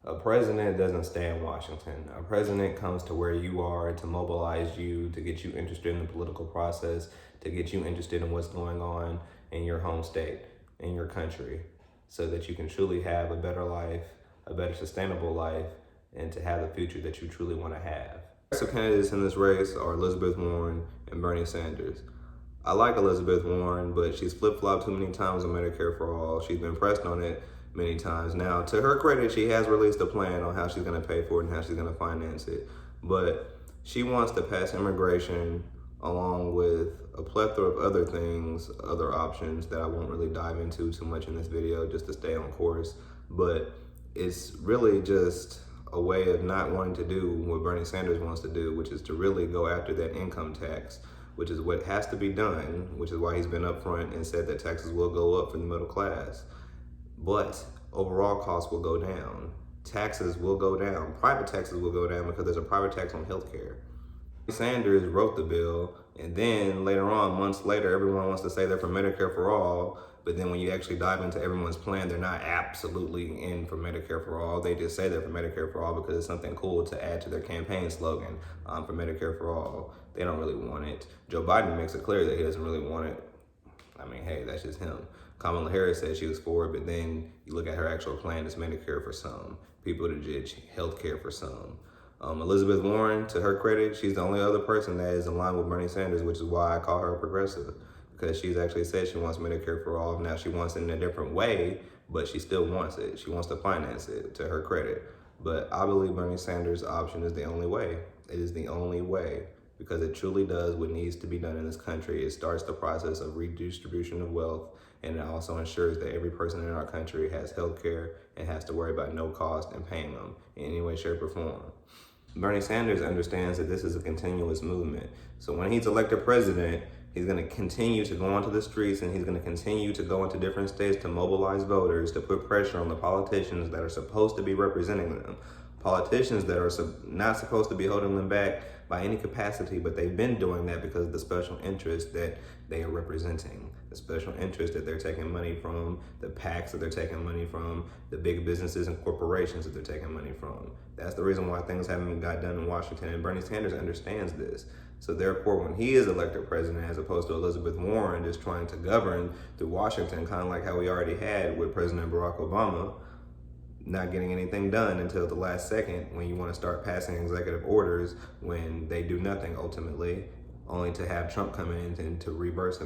A president doesn't stay in Washington. A president comes to where you are to mobilize you, to get you interested in the political process, to get you interested in what's going on in your home state, in your country, so that you can truly have a better life, a better sustainable life, and to have the future that you truly want to have. So candidates in this race are Elizabeth Warren and Bernie Sanders. I like Elizabeth Warren, but she's flip-flopped too many times on Medicare for All. She's been pressed on it many times. Now, to her credit, she has released a plan on how she's going to pay for it and how she's going to finance it. But she wants to pass immigration along with a plethora of other things, other options that I won't really dive into too much in this video just to stay on course. But it's really just a way of not wanting to do what Bernie Sanders wants to do, which is to really go after that income tax, which is what has to be done, which is why he's been upfront and said that taxes will go up for the middle class. But overall costs will go down. Taxes will go down. Private taxes will go down because there's a private tax on healthcare. Sanders wrote the bill, and then later on, months later, everyone wants to say they're for Medicare for All, but then when you actually dive into everyone's plan, they're not absolutely in for Medicare for All. They just say they're for Medicare for All because it's something cool to add to their campaign slogan, for Medicare for All. They don't really want it. Joe Biden makes it clear that he doesn't really want it. I mean, hey, that's just him. Kamala Harris said she was for it, but then you look at her actual plan, it's Medicare for some, people to ditch health care for some. Elizabeth Warren, to her credit, she's the only other person that is in line with Bernie Sanders, which is why I call her a progressive, because she's actually said she wants Medicare for all. Now she wants it in a different way, but she still wants it. She wants to finance it, to her credit. But I believe Bernie Sanders' option is the only way. It is the only way, because it truly does what needs to be done in this country. It starts the process of redistribution of wealth, and it also ensures that every person in our country has health care and has to worry about no cost in paying them in any way, shape, or form. Bernie Sanders understands that this is a continuous movement. So when he's elected president, he's going to continue to go onto the streets, and he's going to continue to go into different states to mobilize voters, to put pressure on the politicians that are supposed to be representing them. Politicians that are not supposed to be holding them back by any capacity, but they've been doing that because of the special interest that they are representing, the special interest that they're taking money from, the PACs that they're taking money from, the big businesses and corporations that they're taking money from. That's the reason why things haven't got done in Washington, and Bernie Sanders understands this. So therefore, when he is elected president, as opposed to Elizabeth Warren just trying to govern through Washington, kind of like how we already had with President Barack Obama, not getting anything done until the last second when you want to start passing executive orders when they do nothing ultimately, only to have Trump come in and to reverse them.